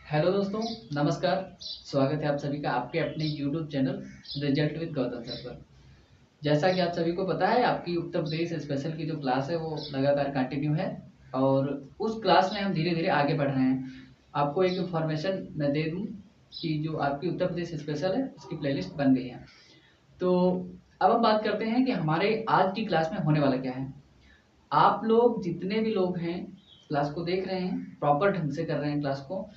Hello दोस्तों, नमस्कार। स्वागत है आप सभी का आपके अपने YouTube channel result with Gautam sir पर। जैसा कि आप सभी को पता है, आपकी उत्तर प्रदेश स्पेशल की जो क्लास है वो लगातार कंटिन्यू है और उस क्लास में हम धीरे धीरे आगे बढ़ रहे हैं। आपको एक इन्फॉर्मेशन मैं दे दूं कि जो आपकी उत्तर प्रदेश स्पेशल है उसकी प्लेलिस्ट बन गई है। तो अब हम बात करते हैं कि हमारे आज की क्लास में होने वाला क्या है। आप लोग जितने भी लोग हैं क्लास को देख रहे हैं, प्रॉपर ढंग से कर रहे हैं क्लास को,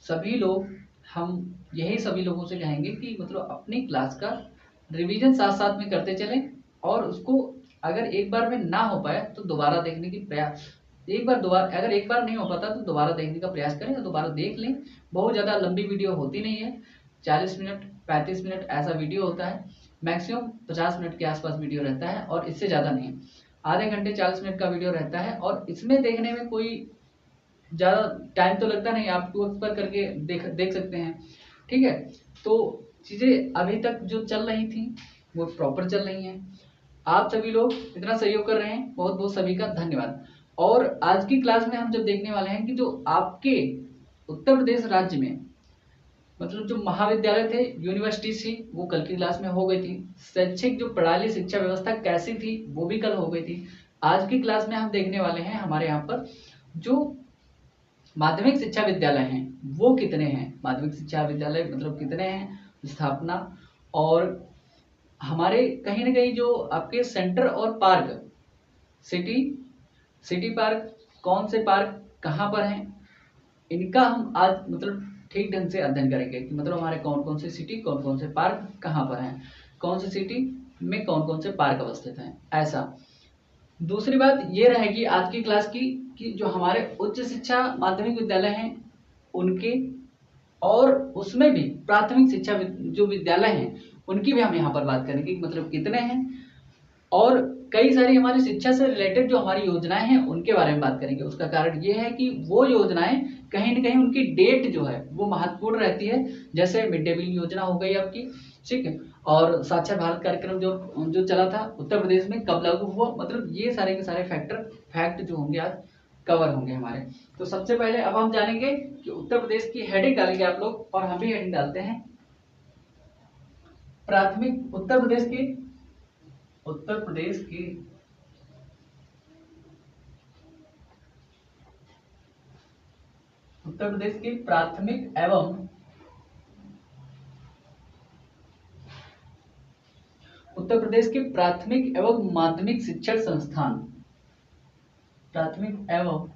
सभी लोग, हम यही सभी लोगों से कहेंगे कि मतलब अपनी क्लास का रिवीजन साथ साथ में करते चलें और उसको अगर एक बार में ना हो पाए तो दोबारा देखने की प्रयास, अगर एक बार नहीं हो पाता तो दोबारा देखने का प्रयास करें और दोबारा देख लें। बहुत ज़्यादा लंबी वीडियो होती नहीं है, 40 मिनट 35 मिनट ऐसा वीडियो होता है, मैक्सिमम 50 मिनट के आसपास वीडियो रहता है और इससे ज़्यादा नहीं। आधे घंटे 40 मिनट का वीडियो रहता है और इसमें देखने में कोई ज़्यादा टाइम तो लगता नहीं, आप वक्त पर करके देख सकते हैं। ठीक है, तो चीज़ें अभी तक जो चल रही थी वो प्रॉपर चल रही हैं। आप सभी लोग इतना सहयोग कर रहे हैं, बहुत बहुत सभी का धन्यवाद। और आज की क्लास में हम जब देखने वाले हैं कि जो आपके उत्तर प्रदेश राज्य में मतलब जो महाविद्यालय थे, यूनिवर्सिटी थी, वो कल की क्लास में हो गई थी। शैक्षिक जो प्रणाली शिक्षा व्यवस्था कैसी थी वो भी कल हो गई थी। आज की क्लास में हम देखने वाले हैं हमारे यहाँ पर जो माध्यमिक शिक्षा विद्यालय हैं वो कितने हैं, माध्यमिक शिक्षा विद्यालय मतलब कितने हैं, स्थापना, और हमारे कहीं ना कहीं जो आपके सेंटर और पार्क, सिटी सिटी पार्क, कौन से पार्क कहाँ पर हैं, इनका हम आज मतलब ठीक ढंग से अध्ययन करेंगे कि मतलब हमारे कौन कौन से सिटी, कौन कौन से पार्क कहाँ पर हैं, कौन सी सिटी में कौन कौन से पार्क अवस्थित हैं। ऐसा दूसरी बात ये रहेगी आज की क्लास की कि जो हमारे उच्च शिक्षा माध्यमिक विद्यालय हैं उनके, और उसमें भी प्राथमिक शिक्षा जो विद्यालय हैं उनकी भी हम यहाँ पर बात करेंगे कि मतलब कितने हैं, और कई सारी हमारी शिक्षा से रिलेटेड जो हमारी योजनाएं हैं उनके बारे में बात करेंगे। उसका कारण ये है कि वो योजनाएं कहीं ना कहीं उनकी डेट जो है वो महत्वपूर्ण रहती है। जैसे मिड डे मील योजना हो गई आपकी, ठीक है, और साक्षर भारत कार्यक्रम जो जो चला था उत्तर प्रदेश में कब लागू हुआ, मतलब ये सारे के सारे फैक्ट जो होंगे आज कवर होंगे हमारे। तो सबसे पहले अब हम जानेंगे कि उत्तर प्रदेश की हेडिंग डालेंगे आप लोग, और हम भी हेडिंग डालते हैं प्राथमिक उत्तर प्रदेश की उत्तर प्रदेश के प्राथमिक एवं उत्तर प्रदेश के प्राथमिक एवं माध्यमिक शिक्षण संस्थान, प्राथमिक एवं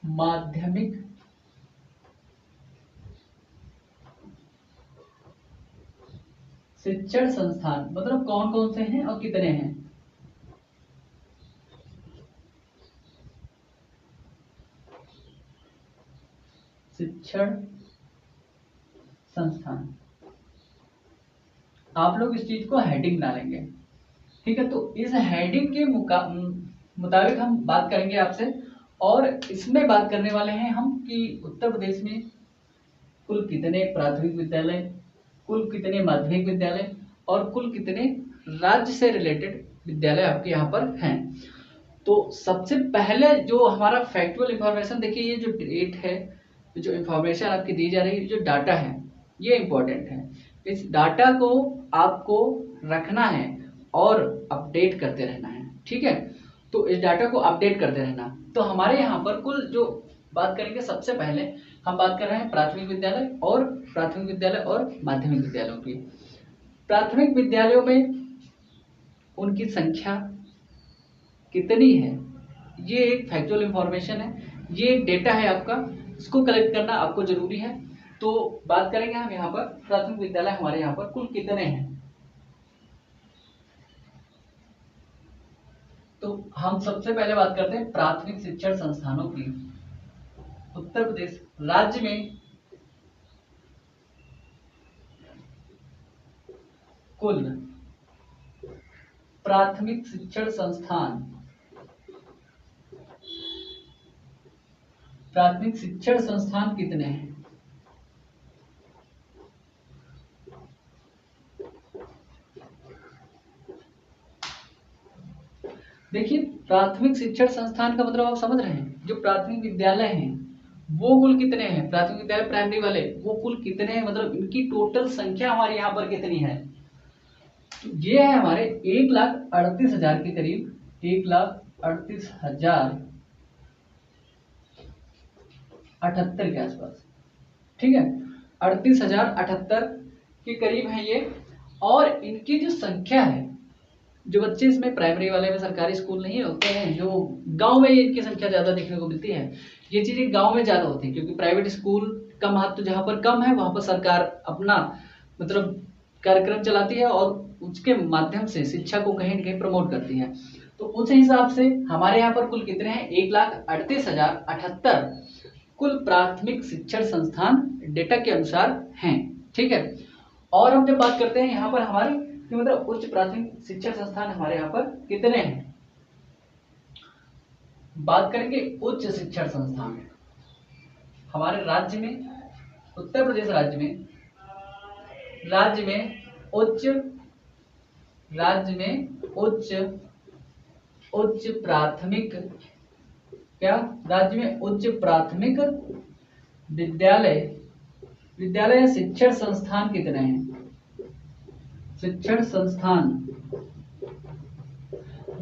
माध्यमिक शिक्षण संस्थान मतलब कौन कौन से हैं और कितने हैं। शिक्षण संस्थान, आप लोग इस चीज को हेडिंग डालेंगे, ठीक है। तो इस हेडिंग के मुताबिक हम बात करेंगे आपसे, और इसमें बात करने वाले हैं हम कि उत्तर प्रदेश में कुल कितने प्राथमिक विद्यालय, कुल कितने माध्यमिक विद्यालय और कुल कितने राज्य से रिलेटेड विद्यालय आपके यहाँ पर हैं। तो सबसे पहले जो हमारा फैक्चुअल इंफॉर्मेशन देखिए, ये जो डेट है, जो इंफॉर्मेशन आपकी दी जा रही है, जो डाटा है ये इंपॉर्टेंट है। इस डाटा को आपको रखना है और अपडेट करते रहना है, ठीक है। तो इस डाटा को अपडेट करते रहना। तो हमारे यहाँ पर कुल जो बात करेंगे, सबसे पहले हम बात कर रहे हैं प्राथमिक विद्यालय और माध्यमिक विद्यालयों की। प्राथमिक विद्यालयों में उनकी संख्या कितनी है, ये एक फैक्चुअल इंफॉर्मेशन है, ये एक डेटा है आपका, इसको कलेक्ट करना आपको जरूरी है। तो बात करेंगे हम यहाँ पर प्राथमिक विद्यालय हमारे यहाँ पर कुल कितने हैं। तो हम सबसे पहले बात करते हैं प्राथमिक शिक्षण संस्थानों की। उत्तर प्रदेश राज्य में कुल प्राथमिक शिक्षण संस्थान, प्राथमिक शिक्षण संस्थान कितने हैं। देखिए, प्राथमिक शिक्षण संस्थान का मतलब आप समझ रहे हैं, जो प्राथमिक विद्यालय हैं वो कुल कितने हैं, प्राथमिक विद्यालय प्राइमरी वाले वो कुल कितने हैं, मतलब इनकी टोटल संख्या हमारे यहाँ पर कितनी है। तो ये है हमारे 1,38,000 के करीब, 1,38,078 के आसपास, ठीक है, 38,078 के करीब है ये। और इनकी जो संख्या है, जो बच्चे इसमें प्राइमरी वाले में सरकारी स्कूल नहीं होते हैं, जो गांव में इनकी संख्या ज्यादा देखने को मिलती है। ये चीजें गांव में ज्यादा होती है क्योंकि प्राइवेट स्कूल का महत्व जहां पर कम है वहां पर सरकार अपना मतलब कार्यक्रम चलाती है और उसके माध्यम से शिक्षा को कहीं न कहीं प्रमोट करती है। तो उस हिसाब से हमारे यहाँ पर कुल कितने हैं, 1,38,078 कुल प्राथमिक शिक्षण संस्थान डेटा के अनुसार हैं, ठीक है। और हम जब बात करते हैं यहाँ पर हमारे कि मतलब उच्च प्राथमिक शिक्षण संस्थान हमारे यहाँ पर कितने हैं, बात करेंगे उच्च शिक्षण संस्थान हमारे राज्य में, उत्तर प्रदेश राज्य में उच्च प्राथमिक प्राथमिक विद्यालय शिक्षण संस्थान कितने हैं, शिक्षण संस्थान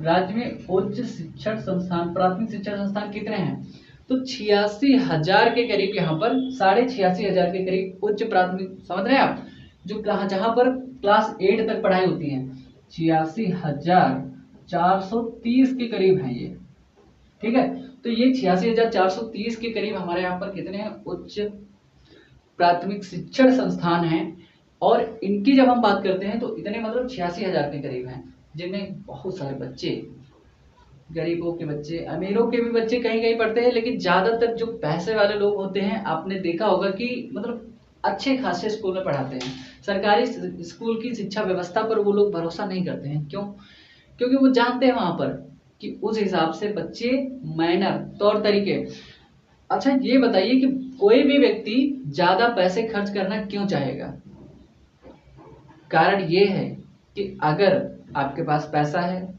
राज्य में उच्च शिक्षण संस्थान प्राथमिक शिक्षण संस्थान कितने हैं, तो 86,000 के करीब, यहाँ पर 86,500 के करीब उच्च प्राथमिक, समझ रहे हैं आप, जो जहां पर क्लास 8 तक पढ़ाई होती है, 86,430 के करीब है ये, ठीक है। तो ये 86,430 के करीब हमारे यहाँ पर कितने हैं, उच्च प्राथमिक शिक्षण संस्थान हैं। और इनकी जब हम बात करते हैं तो इतने मतलब 86,000 के करीब हैं, जिनमें बहुत सारे बच्चे, गरीबों के बच्चे, अमीरों के भी बच्चे कहीं कहीं पढ़ते हैं, लेकिन ज्यादातर जो पैसे वाले लोग होते हैं आपने देखा होगा कि मतलब अच्छे खासे स्कूल में पढ़ाते हैं। सरकारी स्कूल की शिक्षा व्यवस्था पर वो लोग भरोसा नहीं करते हैं, क्यों, क्योंकि वो जानते हैं वहां पर कि उस हिसाब से बच्चे मैनर तौर तरीके। अच्छा ये बताइए कि कोई भी व्यक्ति ज्यादा पैसे खर्च करना क्यों चाहेगा, कारण ये है कि अगर आपके पास पैसा है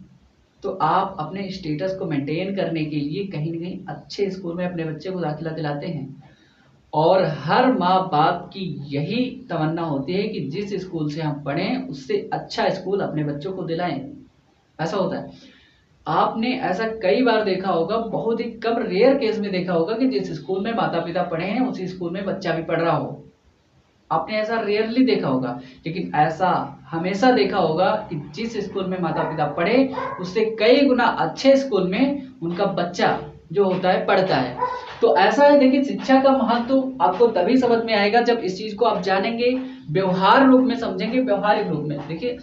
तो आप अपने स्टेटस को मेंटेन करने के लिए कहीं न कहीं अच्छे स्कूल में अपने बच्चे को दाखिला दिलाते हैं। और हर माँ बाप की यही तमन्ना होती है कि जिस स्कूल से हम पढ़ें उससे अच्छा स्कूल अपने बच्चों को दिलाएं, ऐसा होता है। आपने ऐसा कई बार देखा होगा, बहुत ही कम रेयर केस में देखा होगा कि जिस स्कूल में माता पिता पढ़े हैं उसी स्कूल में बच्चा भी पढ़ रहा हो, आपने ऐसा रेयरली देखा होगा। लेकिन ऐसा हमेशा देखा होगा कि जिस स्कूल में माता पिता पढ़े उससे कई गुना अच्छे स्कूल में उनका बच्चा जो होता है पढ़ता है। तो ऐसा है, देखिए शिक्षा का महत्व आपको तभी समझ में आएगा जब इस चीज को आप जानेंगे, व्यवहार रूप में समझेंगे, व्यवहारिक रूप में। देखिए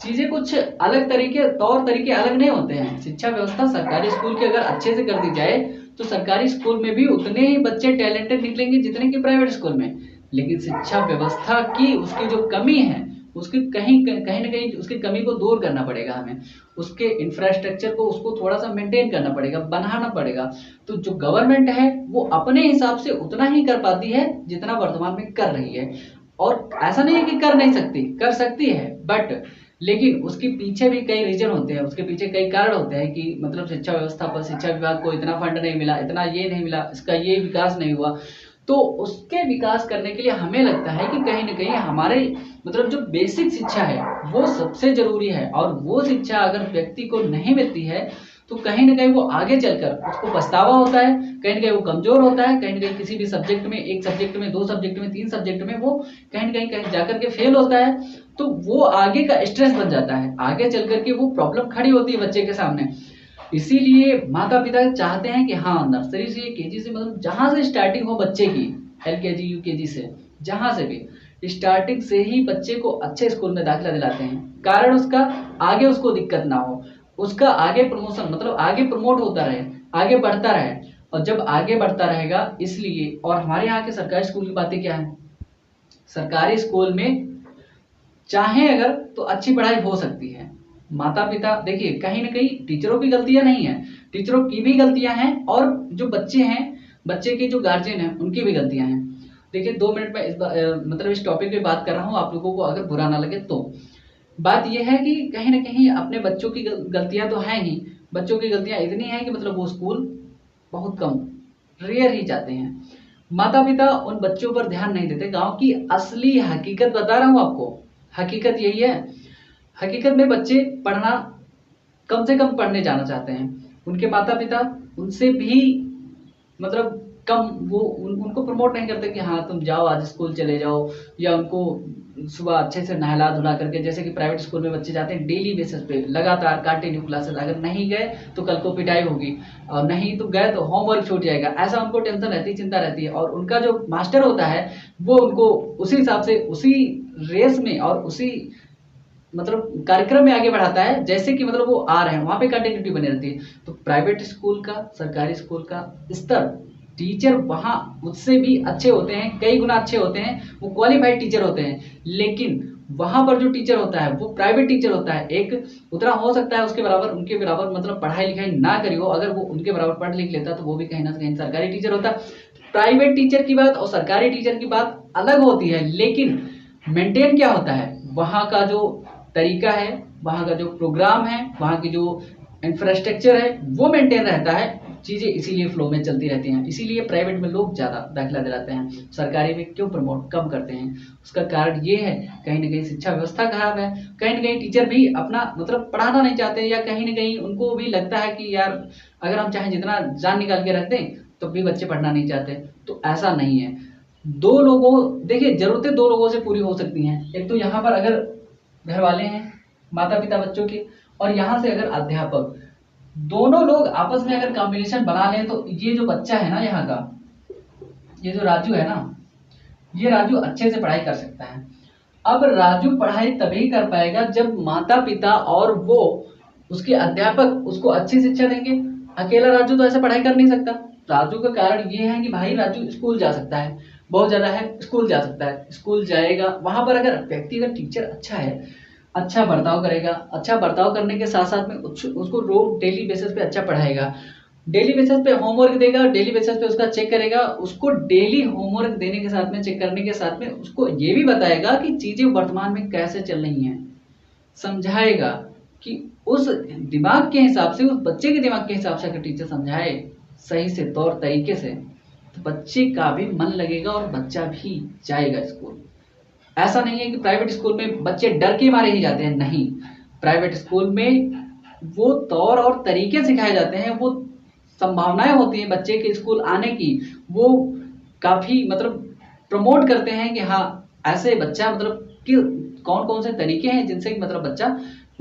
चीजें कुछ अलग तरीके, तौर तरीके अलग नहीं होते हैं। शिक्षा व्यवस्था सरकारी स्कूल की अगर अच्छे से कर दी जाए तो सरकारी स्कूल में भी उतने ही बच्चे टैलेंटेड निकलेंगे जितने कि प्राइवेट स्कूल में। लेकिन शिक्षा व्यवस्था की उसकी जो कमी है उसकी कहीं न कहीं उसकी कमी को दूर करना पड़ेगा हमें, उसके इंफ्रास्ट्रक्चर को उसको थोड़ा सा मेंटेन करना पड़ेगा, बनाना पड़ेगा। तो जो गवर्नमेंट है वो अपने हिसाब से उतना ही कर पाती है जितना वर्तमान में कर रही है। और ऐसा नहीं है कि कर नहीं सकती, कर सकती है, बट लेकिन उसके पीछे भी कई रीजन होते हैं, उसके पीछे कई कारण होते हैं कि मतलब शिक्षा व्यवस्था पर शिक्षा विभाग को इतना फंड नहीं मिला, इतना ये नहीं मिला, इसका ये विकास नहीं हुआ। तो उसके विकास करने के लिए हमें लगता है कि कहीं ना कहीं हमारे मतलब जो बेसिक शिक्षा है वो सबसे जरूरी है। और वो शिक्षा अगर व्यक्ति को नहीं मिलती है तो कहीं ना कहीं वो आगे चलकर उसको पछतावा होता है, कहीं ना कहीं वो कमजोर होता है, कहीं ना कहीं किसी भी सब्जेक्ट में, एक सब्जेक्ट में, दो सब्जेक्ट में, तीन सब्जेक्ट में वो कहीं ना कहीं जाकर के फेल होता है। तो वो आगे का स्ट्रेस बन जाता है, आगे चल करके वो प्रॉब्लम खड़ी होती है बच्चे के सामने। इसीलिए माता पिता चाहते हैं कि हाँ नर्सरी से केजी से मतलब जहां से स्टार्टिंग हो बच्चे की, एलकेजी यूकेजी से, जहां से भी स्टार्टिंग से ही बच्चे को अच्छे स्कूल में दाखिला दिलाते हैं, कारण उसका आगे उसको दिक्कत ना हो, उसका आगे प्रमोशन मतलब आगे प्रमोट होता रहे, आगे बढ़ता रहे। और जब आगे बढ़ता रहेगा इसलिए, और हमारे यहाँ के सरकारी स्कूल की बातें क्या है, सरकारी स्कूल में चाहे अगर तो अच्छी पढ़ाई हो सकती है। माता पिता देखिए कहीं ना कहीं टीचरों की गलतियां नहीं है, टीचरों की भी गलतियां हैं, और जो बच्चे हैं, बच्चे के जो गार्जियन हैं उनकी भी गलतियां हैं। देखिए 2 मिनट में मतलब इस टॉपिक पे बात कर रहा हूँ, आप लोगों को अगर बुरा ना लगे तो। बात यह है कि कहीं ना कहीं अपने बच्चों की गलतियां तो हैं ही, बच्चों की गलतियां इतनी हैं कि मतलब वो स्कूल बहुत कम रेयर ही जाते हैं। माता पिता उन बच्चों पर ध्यान नहीं देते। गांव की असली हकीकत बता रहा हूं आपको, हकीकत यही है। हकीकत में बच्चे पढ़ना, कम से कम पढ़ने जाना चाहते हैं। उनके माता पिता उनसे भी मतलब कम वो उनको प्रमोट नहीं करते कि हाँ तुम जाओ आज स्कूल चले जाओ, या उनको सुबह अच्छे से नहला धुला करके, जैसे कि प्राइवेट स्कूल में बच्चे जाते हैं डेली बेसिस पे लगातार कंटिन्यू क्लासेस, अगर नहीं गए तो कल को पिटाई होगी, और नहीं तो गए तो होमवर्क छूट जाएगा, ऐसा उनको टेंशन रहती है, चिंता रहती है। और उनका जो मास्टर होता है वो उनको उसी हिसाब से उसी रेस में और उसी मतलब कार्यक्रम में आगे बढ़ाता है, जैसे कि मतलब वो आ रहे हैं वहां पे कंटिन्यूटी बनी रहती है। तो प्राइवेट स्कूल का, सरकारी स्कूल का स्तर, टीचर वहां उससे भी अच्छे होते हैं, कई गुना अच्छे होते हैं, वो क्वालिफाइड टीचर होते हैं। लेकिन वहां पर जो टीचर होता है वो प्राइवेट टीचर होता है, एक उतना हो सकता है उसके बराबर, उनके बराबर मतलब पढ़ाई लिखाई ना करी हो, अगर वो उनके बराबर पढ़ लिख लेता तो वो भी कहीं ना कहीं सरकारी टीचर होता। प्राइवेट टीचर की बात और सरकारी टीचर की बात अलग होती है, लेकिन मेंटेन क्या होता है, वहां का जो तरीका है, वहां का जो प्रोग्राम है, वहां की जो इंफ्रास्ट्रक्चर है वो मेंटेन रहता है, चीजें इसीलिए फ्लो में चलती रहती हैं। इसीलिए प्राइवेट में लोग ज्यादा दाखिला दिलाते हैं, सरकारी में क्यों प्रमोट कम करते हैं। उसका कारण ये है, कहीं ना कहीं शिक्षा व्यवस्था खराब है, कहीं ना कहीं टीचर भी अपना मतलब पढ़ाना नहीं चाहते, या कहीं ना कहीं उनको भी लगता है कि यार अगर हम चाहे जितना जान निकाल के रख दें तो भी बच्चे पढ़ना नहीं चाहते। तो ऐसा नहीं है। दो लोगों, देखिए जरूरतें दो लोगों से पूरी हो सकती हैं। एक तो यहाँ पर अगर घर वाले हैं, माता पिता बच्चों के, और यहाँ से अगर अध्यापक, दोनों लोग आपस में अगर कॉम्बिनेशन बना लें तो ये जो बच्चा है ना यहाँ का, ये जो राजू है ना, ये राजू अच्छे से पढ़ाई कर सकता है। अब राजू पढ़ाई तभी कर पाएगा जब माता पिता और वो उसके अध्यापक उसको अच्छी शिक्षा देंगे। अकेला राजू तो ऐसे पढ़ाई कर नहीं सकता। राजू का कारण ये है कि भाई राजू स्कूल जा सकता है, बहुत ज्यादा है, स्कूल जा सकता है, स्कूल जाएगा, वहां पर अगर व्यक्ति, अगर टीचर अच्छा है, अच्छा बर्ताव करेगा, अच्छा बर्ताव करने के साथ साथ में उसको रोज डेली बेसिस पे अच्छा पढ़ाएगा, डेली बेसिस पे होमवर्क देगा, डेली बेसिस पे उसका चेक करेगा, उसको डेली होमवर्क देने के साथ में, चेक करने के साथ में उसको ये भी बताएगा कि चीजें वर्तमान में कैसे चल रही हैं, समझाएगा कि उस दिमाग के हिसाब से, उस बच्चे के दिमाग के हिसाब से अगर टीचर समझाए सही से तौर तरीके से, तो बच्चे का भी मन लगेगा और बच्चा भी जाएगा स्कूल। ऐसा नहीं है कि प्राइवेट स्कूल में बच्चे डर के मारे ही जाते हैं, नहीं। प्राइवेट स्कूल में वो तौर और तरीके सिखाए जाते हैं, वो संभावनाएं होती हैं बच्चे के स्कूल आने की, वो काफी मतलब प्रमोट करते हैं कि हाँ ऐसे बच्चा मतलब कि कौन कौन से तरीके हैं जिनसे कि मतलब बच्चा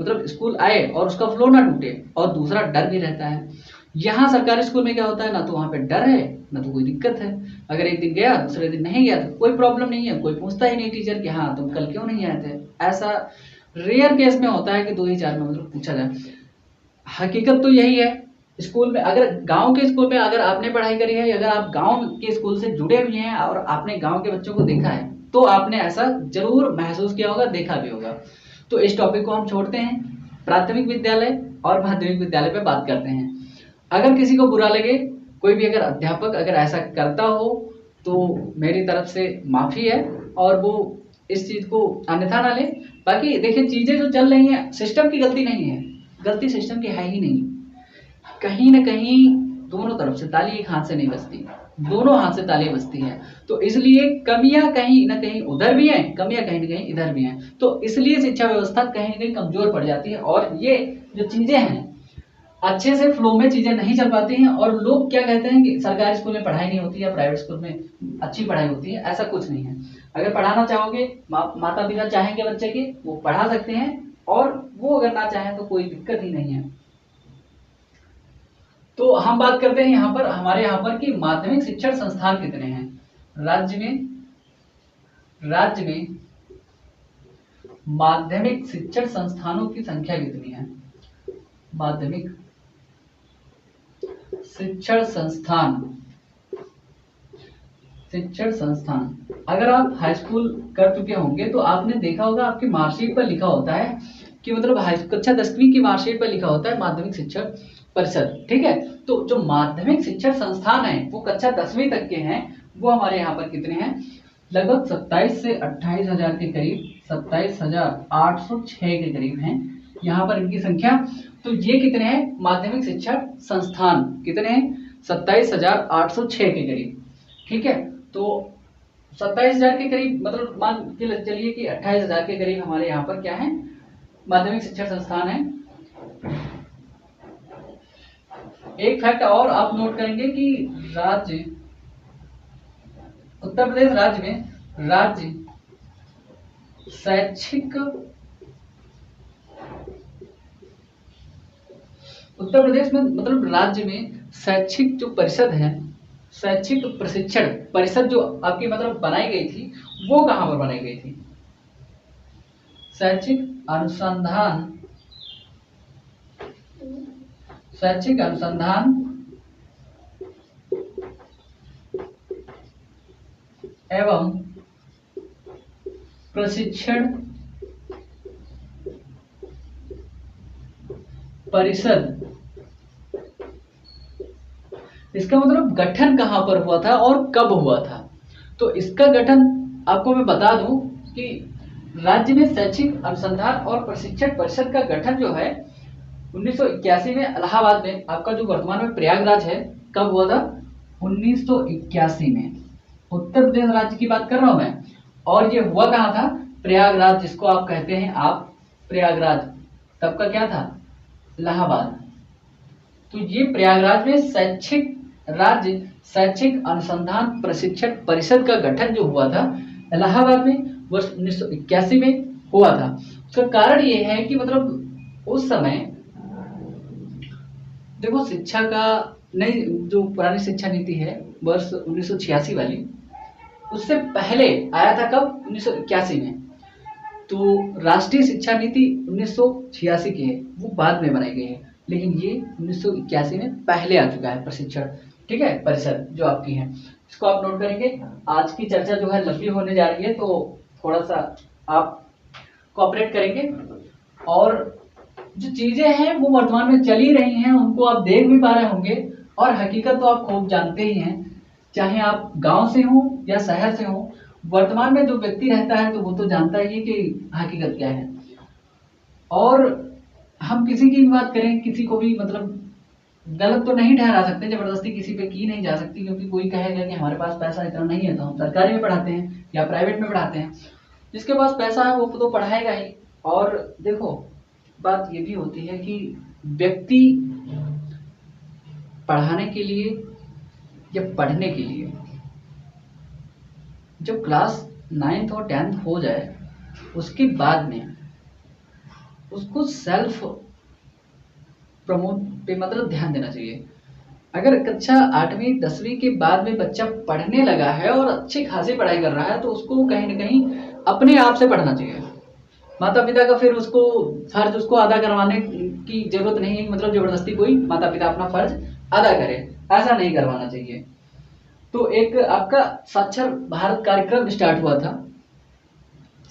मतलब स्कूल आए और उसका फ्लो ना टूटे, और दूसरा डर भी रहता है। यहाँ सरकारी स्कूल में क्या होता है ना, तो वहां पे डर है ना तो कोई दिक्कत है। अगर एक दिन गया दूसरे दिन नहीं गया तो कोई प्रॉब्लम नहीं है, कोई पूछता ही नहीं टीचर कि हाँ तुम कल क्यों नहीं आए थे। ऐसा रेयर केस में होता है कि 2 ही 4 में मतलब पूछा जाए। हकीकत तो यही है। स्कूल में अगर गांव के स्कूल में अगर आपने पढ़ाई करी है, अगर आप गांव के स्कूल से जुड़े हुए हैं और आपने गांव के बच्चों को देखा है, तो आपने ऐसा जरूर महसूस किया होगा, देखा भी होगा। तो इस टॉपिक को हम छोड़ते हैं, प्राथमिक विद्यालय और माध्यमिक विद्यालय पे बात करते हैं। अगर किसी को बुरा लगे, कोई भी अगर अध्यापक अगर ऐसा करता हो, तो मेरी तरफ से माफी है, और वो इस चीज को अन्यथा ना ले। बाकी देखिए चीजें जो चल रही हैं, सिस्टम की गलती नहीं है, गलती सिस्टम की है ही नहीं। कहीं ना कहीं दोनों तरफ से ताली एक हाथ से नहीं बजती, दोनों हाथ से ताली बजती है। तो इसलिए कमियां कहीं ना कहीं उधर भी हैं, कमियां कहीं ना कहीं इधर भी हैं। तो इसलिए शिक्षा व्यवस्था कहीं ना कहीं कमजोर पड़ जाती है, और ये जो चीजें हैं अच्छे से फ्लो में चीजें नहीं चल पाती हैं। और लोग क्या कहते हैं कि सरकारी स्कूल में पढ़ाई नहीं होती है, प्राइवेट स्कूल में अच्छी पढ़ाई होती है। ऐसा कुछ नहीं है। अगर पढ़ाना चाहोगे, माता पिता चाहेंगे बच्चे के, वो पढ़ा सकते हैं, और वो अगर ना चाहें तो कोई दिक्कत ही नहीं है। तो हम बात करते हैं यहाँ पर, हमारे यहाँ पर कि माध्यमिक शिक्षण संस्थान कितने हैं राज्य में। राज्य में माध्यमिक शिक्षण संस्थानों की संख्या कितनी है। माध्यमिक शिक्षण संस्थान, शिक्षण संस्थान, अगर आप हाई स्कूल कर चुके होंगे तो आपने देखा होगा आपकी मार्कशीट पर लिखा होता है कि मतलब कक्षा 10वीं की मार्कशीट पर लिखा होता है माध्यमिक शिक्षण परिषद, ठीक है। तो जो माध्यमिक शिक्षण संस्थान है वो कक्षा 10वीं तक के हैं, वो हमारे यहाँ पर कितने हैं, लगभग 27 से 28 हजार के करीब, 27,806 के करीब हैं यहाँ पर इनकी संख्या। तो ये कितने हैं माध्यमिक शिक्षण संस्थान, कितने हैं 27,806 के करीब। ठीक है, तो 27,000 के करीब, मतलब मान के चलिए कि 28,000 के करीब हमारे यहाँ पर क्या है, माध्यमिक शिक्षा संस्थान है। एक फैक्ट और आप नोट करेंगे कि राज्य, उत्तर प्रदेश राज्य में राज्य शैक्षिक, उत्तर प्रदेश में मतलब राज्य में शैक्षिक जो परिषद है, शैक्षिक प्रशिक्षण परिषद जो आपकी मतलब बनाई गई थी, वो कहां पर बनाई गई थी? शैक्षिक अनुसंधान एवं प्रशिक्षण परिषद, इसका मतलब गठन कहां पर हुआ था और कब हुआ था? तो इसका गठन आपको मैं बता दूं कि राज्य में शैक्षिक अनुसंधान और प्रशिक्षण परिषद का गठन जो है 1981 में इलाहाबाद में, आपका जो वर्तमान में प्रयागराज है, कब हुआ था? 1981 में। उत्तर प्रदेश राज्य की बात कर रहा हूं मैं, और ये हुआ कहां था? प्रयागराज, जिसको आप कहते हैं आप प्रयागराज, तब का क्या था? इलाहाबाद। तो ये प्रयागराज में शैक्षिक राज्य शैक्षिक अनुसंधान प्रशिक्षण परिषद का गठन जो हुआ था इलाहाबाद में वर्ष 1981 में हुआ था। उसका कारण ये है कि मतलब उस समय देखो, शिक्षा का नई जो पुरानी शिक्षा नीति है वर्ष 1986 वाली, उससे पहले आया था कब? 1981 में। तो राष्ट्रीय शिक्षा नीति 1986 की है, वो बाद में बनाई गई है, लेकिन ये 1981 में पहले आ चुका है प्रशिक्षण, ठीक है, परिषद जो आपकी है, इसको आप नोट करेंगे। आज की चर्चा जो है लंबी होने जा रही है, तो थोड़ा सा आप कोऑपरेट करेंगे, और जो चीजें हैं वो वर्तमान में चल ही रही हैं, उनको आप देख भी पा रहे होंगे, और हकीकत तो आप खूब जानते ही हैं, चाहे आप गांव से हो या शहर से हो, वर्तमान में जो व्यक्ति रहता है तो वो तो जानता ही है कि हकीकत क्या है। और हम किसी की भी बात करें, किसी को भी मतलब गलत तो नहीं ठहरा सकते, जबरदस्ती किसी पे की नहीं जा सकती, क्योंकि कोई कहेगा कि हमारे पास पैसा इतना नहीं है तो हम सरकारी में पढ़ाते हैं या प्राइवेट में पढ़ाते हैं। जिसके पास पैसा है वो तो पढ़ाएगा ही। और देखो, बात ये भी होती है कि व्यक्ति पढ़ाने के लिए या पढ़ने के लिए जब क्लास 9th और 10th हो जाए, उसके बाद में उसको सेल्फ प्रमोट पे मतलब ध्यान देना चाहिए। अगर कक्षा 8वीं 10वीं के बाद में बच्चा पढ़ने लगा है और अच्छी खासी पढ़ाई कर रहा है, तो उसको कहीं ना कहीं अपने आप से पढ़ना चाहिए। माता पिता का फिर उसको फर्ज उसको अदा करवाने की जरूरत नहीं है, मतलब जबरदस्ती कोई माता पिता अपना फर्ज अदा करे, ऐसा नहीं करवाना चाहिए। तो एक आपका साक्षर भारत कार्यक्रम स्टार्ट हुआ था,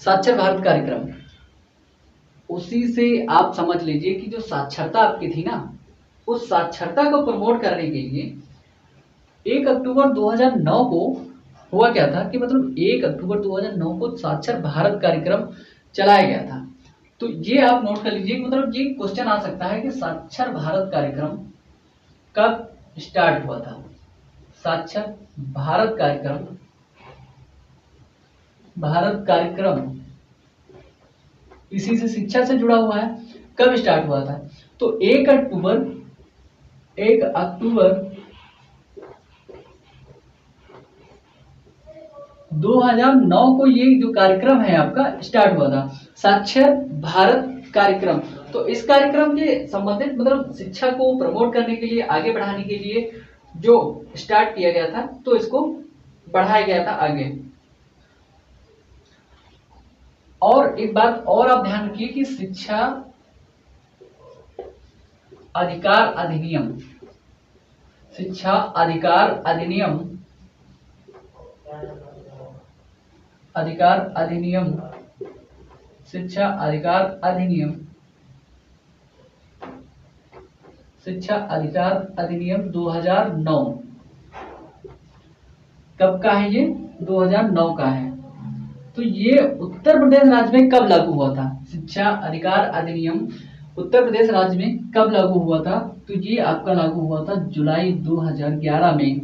साक्षर भारत कार्यक्रम, उसी से आप समझ लीजिए कि जो साक्षरता आपकी थी ना, उस साक्षरता को प्रमोट करने के लिए 1 अक्टूबर 2009 को हुआ क्या था कि मतलब 1 अक्टूबर 2009 को साक्षर भारत कार्यक्रम चलाया गया था। तो ये आप नोट कर लीजिए, मतलब ये क्वेश्चन आ सकता है कि साक्षर भारत कार्यक्रम कब स्टार्ट हुआ था? साक्षर भारत कार्यक्रम इसी से शिक्षा से जुड़ा हुआ है, कब स्टार्ट हुआ था? तो 1 अक्टूबर 2009 को ये जो कार्यक्रम है आपका स्टार्ट हुआ था, साक्षर भारत कार्यक्रम। तो इस कार्यक्रम के संबंधित मतलब शिक्षा को प्रमोट करने के लिए, आगे बढ़ाने के लिए जो स्टार्ट किया गया था, तो इसको बढ़ाया गया था आगे। और एक बात और आप ध्यान रखिए कि शिक्षा अधिकार अधिनियम, शिक्षा अधिकार अधिनियम, शिक्षा अधिकार अधिनियम 2009 कब का है? ये 2009 का है। तो ये उत्तर प्रदेश राज्य में कब लागू हुआ था? शिक्षा अधिकार अधिनियम उत्तर प्रदेश राज्य में कब लागू हुआ था? तो ये आपका लागू हुआ था जुलाई 2011 में।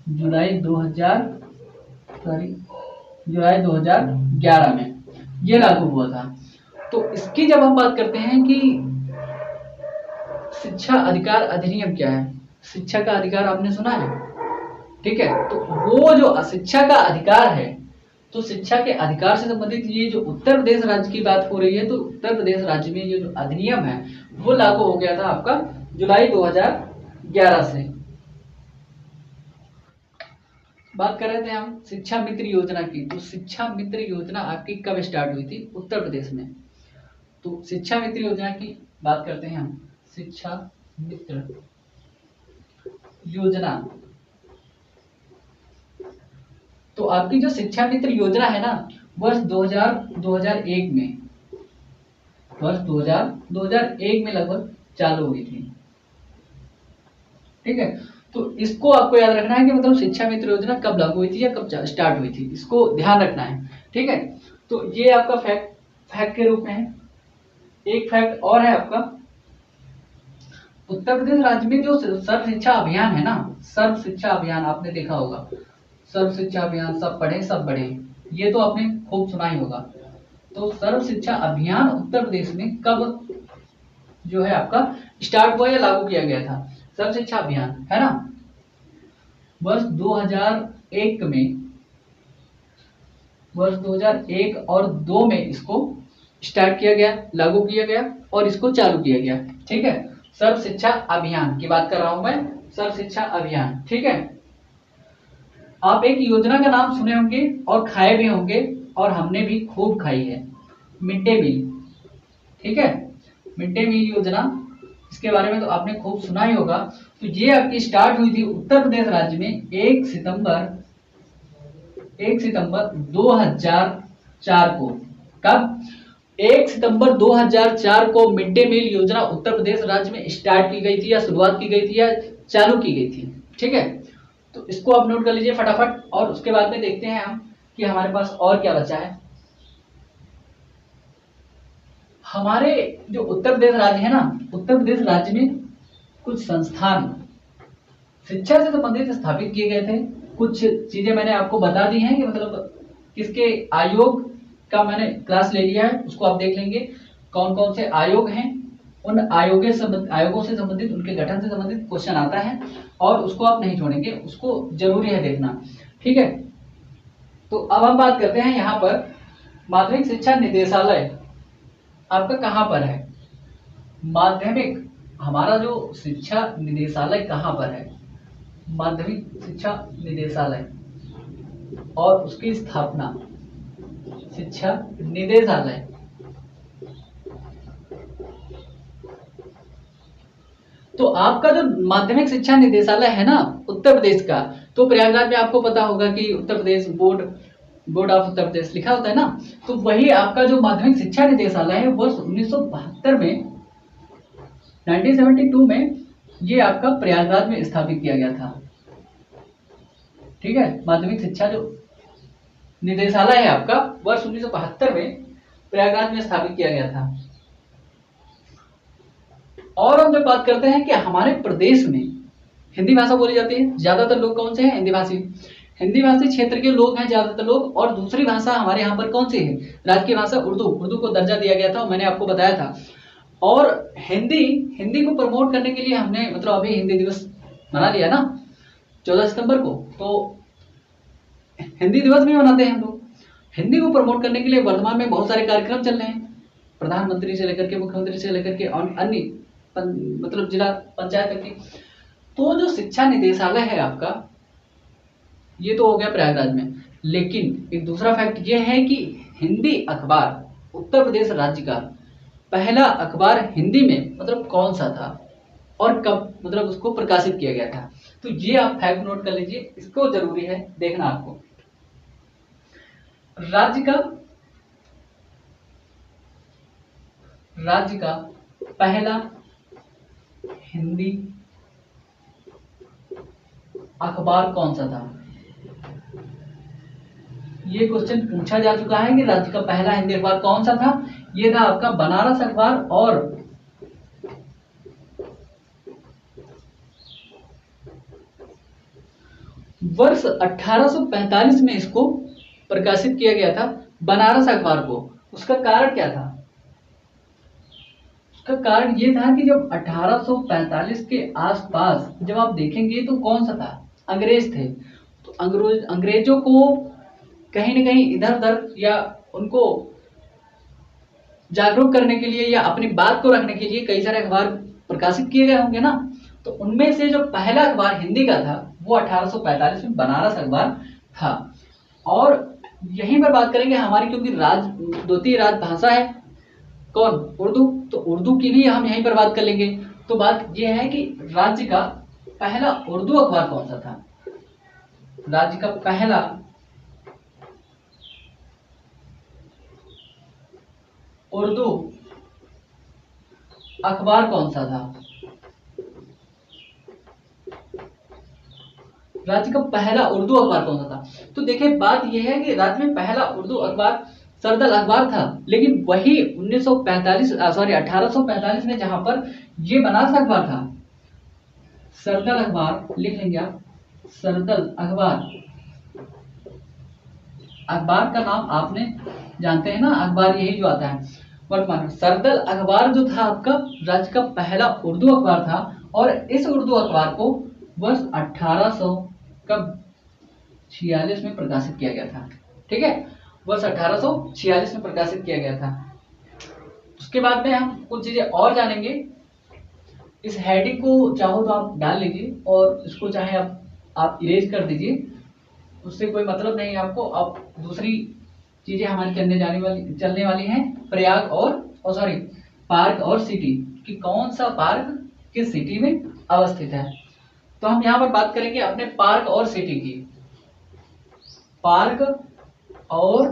जुलाई 2011 में ये लागू हुआ था। तो इसकी जब हम बात करते हैं कि शिक्षा अधिकार अधिनियम क्या है, शिक्षा का अधिकार आपने सुना है, ठीक है। तो वो जो शिक्षा का अधिकार है, तो शिक्षा के अधिकार से संबंधित ये जो उत्तर प्रदेश राज्य की बात हो रही है, तो उत्तर प्रदेश राज्य में ये जो अधिनियम है वो लागू हो गया था आपका जुलाई 2011 से। बात कर रहे थे हम शिक्षा मित्र योजना की। तो शिक्षा मित्र योजना आपकी कब स्टार्ट हुई थी? उत्तर प्रदेश में। तो शिक्षा मित्र योजना की बात करते हैं हम। शिक्षा मित्र योजना, तो आपकी जो शिक्षा मित्र योजना है ना, वर्ष 2001 में, वर्ष 2001 में लगभग चालू हुई थी, ठीक है। तो इसको आपको याद रखना है कि मतलब शिक्षा मित्र योजना कब लागू हुई थी या कब स्टार्ट हुई थी, इसको ध्यान रखना है, ठीक है। तो ये आपका फैक्ट के रूप में है। एक फैक्ट और है आपका, उत्तर प्रदेश राज्य में जो सर्व शिक्षा अभियान है ना, सर्व शिक्षा अभियान आपने देखा होगा, सर्व शिक्षा अभियान, सब पढ़े सब बढ़े, ये तो आपने खूब सुना ही होगा। तो सर्व शिक्षा अभियान उत्तर प्रदेश में कब जो है आपका स्टार्ट हुआ या लागू किया गया था? सर्व शिक्षा अभियान है ना, वर्ष 2001 में, वर्ष 2001 और 2 में इसको स्टार्ट किया गया, लागू किया गया और इसको चालू किया गया, ठीक है। सर्व शिक्षा अभियान की बात कर रहा हूं मैं, सर्व शिक्षा अभियान, ठीक है। आप एक योजना का नाम सुने होंगे और खाए भी होंगे, और हमने भी खूब खाई है, मिड डे मील, ठीक है। मिड डे मील योजना, इसके बारे में तो आपने खूब सुना ही होगा। तो ये आपकी स्टार्ट हुई थी उत्तर प्रदेश राज्य में 1 सितंबर 2004 को। कब? 1 सितंबर 2004 को मिड डे मील योजना उत्तर प्रदेश राज्य में स्टार्ट की गई थी, या शुरुआत की गई थी, या चालू की गई थी, ठीक है। तो इसको आप नोट कर लीजिए फटाफट, और उसके बाद में देखते हैं हम कि हमारे पास और क्या बचा है। हमारे जो उत्तर प्रदेश राज्य है ना, उत्तर प्रदेश राज्य में कुछ संस्थान शिक्षा से संबंधित स्थापित किए गए थे। कुछ चीजें मैंने आपको बता दी हैं कि मतलब किसके आयोग का मैंने क्लास ले लिया है, उसको आप देख लेंगे कौन कौन से आयोग हैं। उन आयोगों से संबंधित, उनके गठन से संबंधित क्वेश्चन आता है, और उसको आप नहीं छोड़ेंगे, उसको जरूरी है देखना, ठीक है। तो अब हम बात करते हैं यहाँ पर माध्यमिक शिक्षा निदेशालय आपका कहाँ पर है? माध्यमिक, हमारा जो शिक्षा निदेशालय कहाँ पर है? माध्यमिक शिक्षा निदेशालय, और उसकी स्थापना शिक्षा निदेशालय। तो आपका जो माध्यमिक शिक्षा निदेशालय है ना उत्तर प्रदेश का, तो प्रयागराज में आपको पता होगा कि उत्तर प्रदेश बोर्ड ऑफ उत्तर प्रदेश लिखा होता है ना, तो वही आपका जो माध्यमिक शिक्षा निदेशालय है वर्ष 1972 में, 1972 में ये आपका प्रयागराज में स्थापित किया गया था, ठीक है। माध्यमिक शिक्षा जो निदेशालय है आपका वर्ष 1972 में प्रयागराज में स्थापित किया गया था। और हम जब बात करते हैं कि हमारे प्रदेश में हिंदी भाषा बोली जाती है, ज्यादातर लोग कौन से हैं? हिंदी भाषी क्षेत्र के लोग हैं ज्यादातर लोग। और दूसरी भाषा हमारे यहाँ पर कौन सी है? राजकीय भाषा उर्दू को दर्जा दिया गया था, मैंने आपको बताया था। और हिंदी को प्रमोट करने के लिए हमने मतलब अभी हिंदी दिवस मना लिया ना 14 सितंबर को, तो हिंदी दिवस भी मनाते हैं हम लोग। हिंदी को प्रमोट करने के लिए वर्तमान में बहुत सारे कार्यक्रम चल रहे हैं, प्रधानमंत्री से लेकर के मुख्यमंत्री से लेकर के अन्य मतलब जिला पंचायत तक की। तो जो शिक्षा निदेशालय है आपका, ये तो हो गया प्रयागराज में। लेकिन एक दूसरा फैक्ट ये है कि हिंदी अखबार उत्तर प्रदेश राज्य का पहला अखबार हिंदी में मतलब कौन सा था और कब मतलब उसको प्रकाशित किया गया था, तो ये आप फैक्ट नोट कर लीजिए, इसको जरूरी है देखना आपको। राज्य का पहला हिंदी अखबार कौन सा था? ये क्वेश्चन पूछा जा चुका है कि राज्य का पहला हिंदी अखबार कौन सा था। ये था आपका बनारस अखबार, और वर्ष 1845 में इसको प्रकाशित किया गया था, बनारस अखबार को। उसका कारण क्या था? उसका कारण ये था कि जब 1845 के आसपास जब आप देखेंगे तो कौन सा था, अंग्रेज थे। तो अंग्रेजों को कहीं ना कहीं इधर उधर या उनको जागरूक करने के लिए या अपनी बात को रखने के लिए कई सारे अखबार प्रकाशित किए गए होंगे ना। तो उनमें से जो पहला अखबार हिंदी का था वो 1845 में बनारस अखबार था। और यहीं पर बात करेंगे हमारी, क्योंकि द्वितीय राजभाषा है कौन, उर्दू, तो उर्दू की भी हम यहीं पर बात कर लेंगे। तो बात यह है कि राज्य का पहला उर्दू अखबार कौन सा था? राज्य का पहला उर्दू अखबार कौन सा था? राज्य का पहला उर्दू अखबार कौन सा था? तो देखिए बात यह है कि राज्य में पहला उर्दू अखबार सरदल अखबार था, लेकिन वही 1845 में जहां पर ये बनारस अखबार था, सरदल अखबार लिख लेंगे आप, सरदल अखबार। अखबार का नाम आपने जानते हैं ना, अखबार यही जो आता है वर्तमान। सरदल अखबार जो था आपका राज्य का पहला उर्दू अखबार था, और इस उर्दू अखबार को वर्ष 1846 में प्रकाशित किया गया था। ठीक है, वर्ष 1846 में प्रकाशित किया गया था। उसके बाद में हम कुछ चीजें और जानेंगे। इस हेडिंग को चाहो तो आप डाल लीजिए, और इसको चाहे आप इरेज कर दीजिए, उससे कोई मतलब नहीं है आपको। अब दूसरी चीजें हमारी चलने वाली हैं, प्रयाग और सॉरी पार्क और सिटी, कि कौन सा पार्क किस सिटी में अवस्थित है। तो हम यहाँ पर बात करेंगे अपने पार्क और सिटी की। पार्क और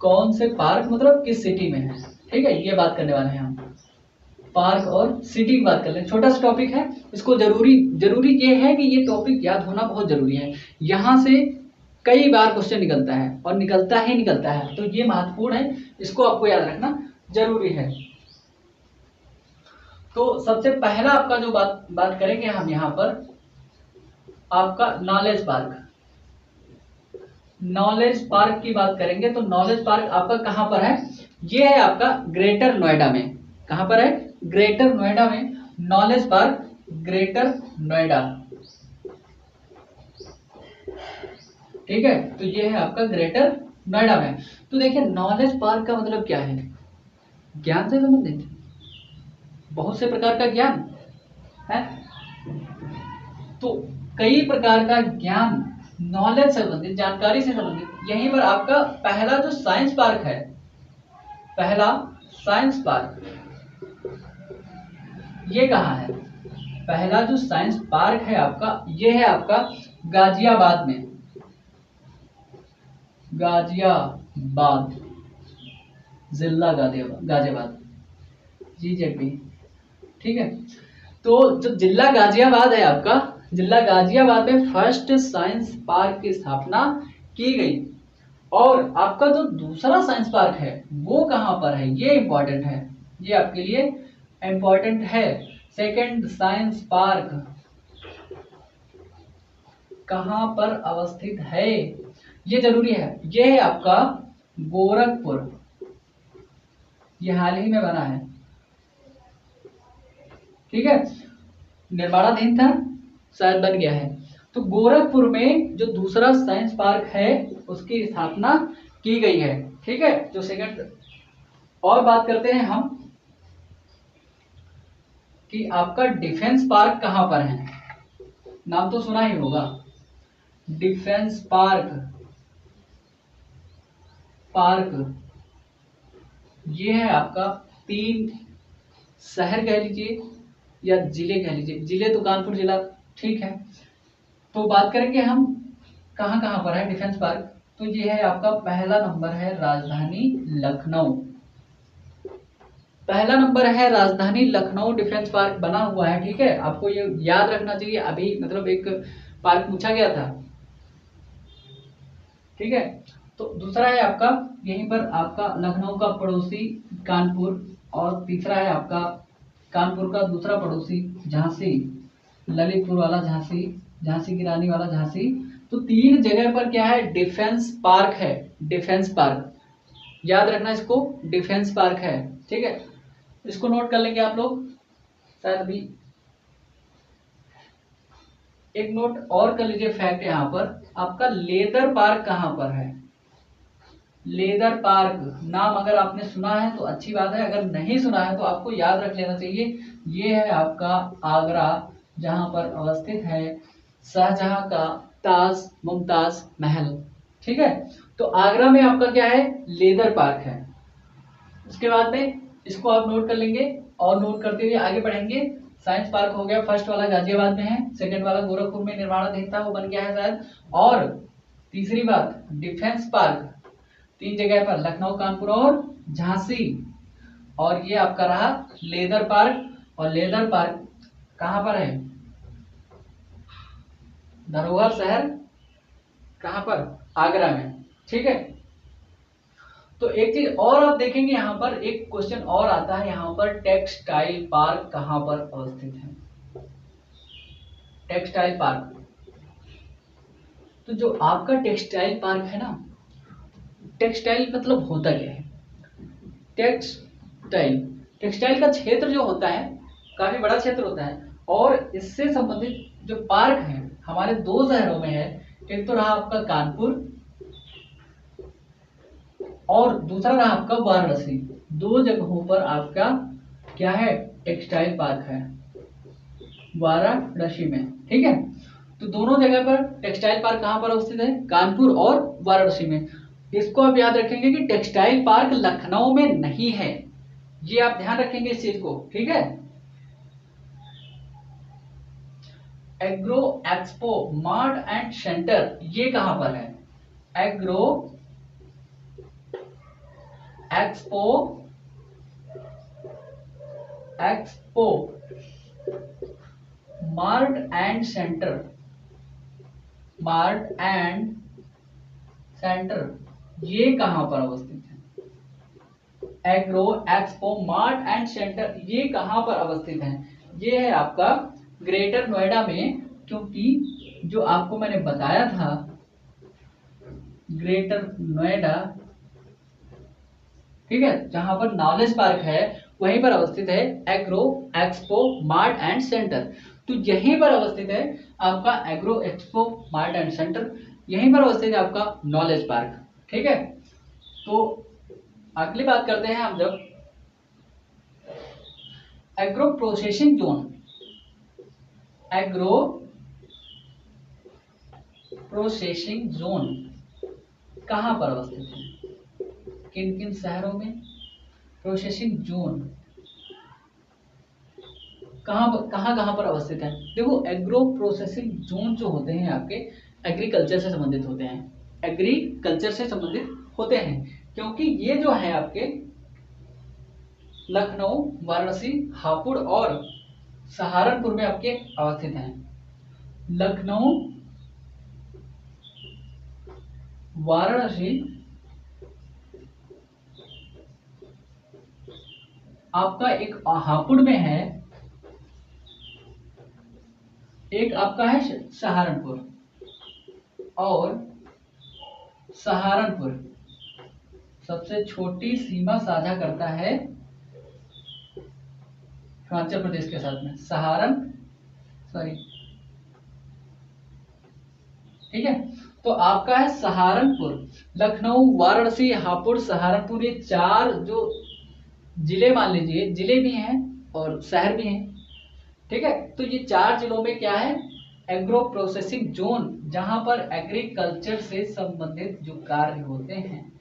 कौन से पार्क मतलब किस सिटी में है, ठीक है, ये बात करने वाले हैं हम। पार्क और सिटी की बात कर लें, छोटा सा टॉपिक है, इसको जरूरी ये है कि ये टॉपिक याद होना बहुत जरूरी है। यहां से कई बार क्वेश्चन निकलता है और निकलता है, तो ये महत्वपूर्ण है, इसको आपको याद रखना जरूरी है। तो सबसे पहला आपका जो बात करेंगे हम यहाँ पर, आपका नॉलेज पार्क। नॉलेज पार्क की बात करेंगे तो नॉलेज पार्क आपका कहां पर है? ये है आपका ग्रेटर नोएडा में। कहां पर है? ग्रेटर नोएडा में नॉलेज पार्क, ग्रेटर नोएडा। ठीक है, तो ये है आपका ग्रेटर नोएडा में। तो देखिए नॉलेज पार्क का मतलब क्या है? ज्ञान से संबंधित, बहुत से प्रकार का ज्ञान है। तो कई प्रकार का ज्ञान, नॉलेज से संबंधित, जानकारी से संबंधित। यहीं पर आपका पहला जो साइंस पार्क है, पहला साइंस पार्क, ये कहाँ है? पहला जो साइंस पार्क है आपका, ये है आपका गाजियाबाद में। गाजियाबाद, जिला गाजियाबाद, GZB। ठीक है, तो जो जिला गाजियाबाद है आपका, जिला गाजियाबाद में फर्स्ट साइंस पार्क की स्थापना की गई। और आपका जो दूसरा साइंस पार्क है वो कहां पर है? ये इंपॉर्टेंट है, ये आपके लिए इंपॉर्टेंट है। सेकंड साइंस पार्क कहां पर अवस्थित है, ये जरूरी है। ये है आपका गोरखपुर, ये हाल ही में बना है। ठीक है, निर्माणाधीन था, शायद बन गया है। तो गोरखपुर में जो दूसरा साइंस पार्क है उसकी स्थापना की गई है। ठीक है, जो सेकंड। और बात करते हैं हम कि आपका डिफेंस पार्क कहां पर है? नाम तो सुना ही होगा, डिफेंस पार्क ये है आपका 3 शहर कह लीजिए या जिले कह लीजिए, जिले तो कानपुर जिला, ठीक है। तो बात करेंगे हम कहां कहां पर है डिफेंस पार्क। तो ये है आपका पहला नंबर है राजधानी लखनऊ, पहला नंबर है राजधानी लखनऊ डिफेंस पार्क बना हुआ है। ठीक है, आपको ये याद रखना चाहिए, अभी मतलब एक पार्क पूछा गया था। ठीक है, तो दूसरा है आपका यहीं पर आपका लखनऊ का पड़ोसी कानपुर, और तीसरा है आपका कानपुर का दूसरा पड़ोसी झांसी, ललितपुर वाला झांसी, झांसी की रानी वाला झांसी। तो तीन जगह पर क्या है, डिफेंस पार्क है, डिफेंस पार्क, याद रखना इसको, डिफेंस पार्क है, ठीक है। इसको नोट कर लेंगे आप लोग शायद अभी। एक नोट और कर लीजिए फैक्ट, यहाँ पर आपका लेदर पार्क कहाँ पर है, लेदर पार्क नाम अगर आपने सुना है तो अच्छी बात है, अगर नहीं सुना है तो आपको याद रख लेना चाहिए। ये है आपका आगरा, जहां पर अवस्थित है शाहजहां का ताज मुमताज महल, ठीक है। तो आगरा में आपका क्या है, लेदर पार्क है। उसके बाद में इसको आप नोट कर लेंगे, और नोट करते हुए आगे बढ़ेंगे। साइंस पार्क हो गया, फर्स्ट वाला गाजियाबाद में है, सेकंड वाला गोरखपुर में निर्माणाधीन था, वो बन गया है शायद। और तीसरी बात डिफेंस पार्क, तीन जगह पर, लखनऊ, कानपुर और झांसी। और ये आपका रहा लेदर पार्क, और लेदर पार्क कहां पर है, धरोहर शहर कहां पर, आगरा में, ठीक है। तो एक चीज और आप देखेंगे, यहाँ पर एक क्वेश्चन और आता है, यहाँ पर टेक्सटाइल पार्क कहां पर अवस्थित है, टेक्सटाइल पार्क। तो जो आपका टेक्सटाइल पार्क है ना, टेक्सटाइल मतलब होता क्या है, टेक्सटाइल, टेक्सटाइल का क्षेत्र जो होता है काफी बड़ा क्षेत्र होता है, और इससे संबंधित जो पार्क है हमारे दो शहरों में है, एक तो रहा आपका कानपुर और दूसरा रहा आपका वाराणसी। दो जगहों पर आपका क्या है, टेक्सटाइल पार्क है, वाराणसी में, ठीक है। तो दोनों जगह पर टेक्सटाइल पार्क कहां पर अवस्थित है, कानपुर और वाराणसी में। इसको आप याद रखेंगे कि टेक्सटाइल पार्क लखनऊ में नहीं है, ये आप ध्यान रखेंगे इस चीज को, ठीक है। Agro expo mart and centre ये कहां पर है, agro expo, expo mart and centre, mart and centre ये कहां पर अवस्थित है, agro expo mart and centre ये कहां पर अवस्थित है, ये है आपका ग्रेटर नोएडा में। क्योंकि जो आपको मैंने बताया था ग्रेटर नोएडा, ठीक है, जहां पर नॉलेज पार्क है वहीं पर अवस्थित है agro expo mart and centre. तो यहीं पर अवस्थित है आपका agro expo mart and centre, यहीं पर अवस्थित है आपका नॉलेज पार्क, ठीक है। तो अगली बात करते हैं हम जब agro processing zone, agro processing zone कहां पर अवस्थित है, किन किन शहरों में, प्रोसेसिंग जोन कहां पर अवस्थित है। देखो एग्रो प्रोसेसिंग जोन जो होते हैं आपके एग्रीकल्चर से संबंधित होते हैं, एग्रीकल्चर से संबंधित होते हैं, क्योंकि ये जो है आपके लखनऊ, वाराणसी, हापुड़ और सहारनपुर में आपके अवस्थित हैं। लखनऊ, वाराणसी, आपका एक हापुड़ में है, एक आपका है सहारनपुर, और सहारनपुर सबसे छोटी सीमा साझा करता है हिमाचल प्रदेश के साथ में, ठीक है। तो आपका है सहारनपुर, लखनऊ, वाराणसी, हापुड़, सहारनपुर, ये चार जो जिले मान लीजिए, जिले भी हैं और शहर भी हैं, ठीक है। तो ये चार जिलों में क्या है, एग्रो प्रोसेसिंग जोन, जहां पर एग्रीकल्चर से संबंधित जो कार्य होते हैं,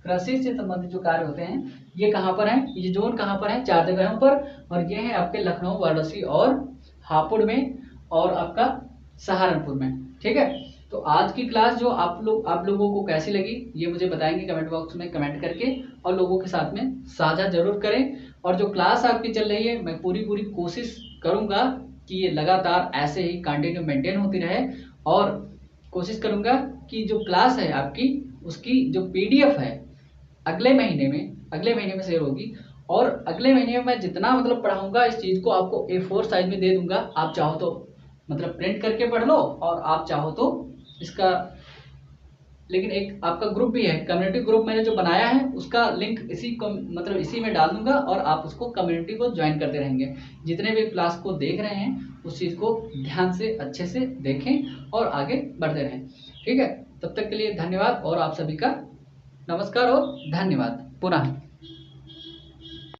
कृषि से संबंधित जो कार्य होते हैं, ये कहां पर है, ये जोन कहां पर है, चार जगहों पर, और ये है आपके लखनऊ, वाराणसी और हापुड़ में, और आपका सहारनपुर में, ठीक है। तो आज की क्लास जो आप लोगों को कैसी लगी ये मुझे बताएंगे कमेंट बॉक्स में कमेंट करके, और लोगों के साथ में साझा जरूर करें। और जो क्लास आपकी चल रही है, मैं पूरी कोशिश करूंगा कि ये लगातार ऐसे ही कंटिन्यू मेंटेन होती रहे, और कोशिश करूंगा कि जो क्लास है आपकी उसकी जो PDF है अगले महीने में शेयर होगी। और अगले महीने में मैं जितना मतलब पढ़ाऊंगा इस चीज़ को आपको A4 साइज में दे दूंगा। आप चाहो तो मतलब प्रिंट करके पढ़ लो, और आप चाहो तो इसका, लेकिन एक आपका ग्रुप भी है, कम्युनिटी ग्रुप मैंने जो बनाया है उसका लिंक इसी को मतलब इसी में डाल दूंगा, और आप उसको कम्युनिटी को ज्वाइन करते रहेंगे। जितने भी क्लास को देख रहे हैं उस चीज़ को ध्यान से अच्छे से देखें और आगे बढ़ते रहें। ठीक है, तब तक के लिए धन्यवाद और आप सभी का नमस्कार और धन्यवाद पुनः।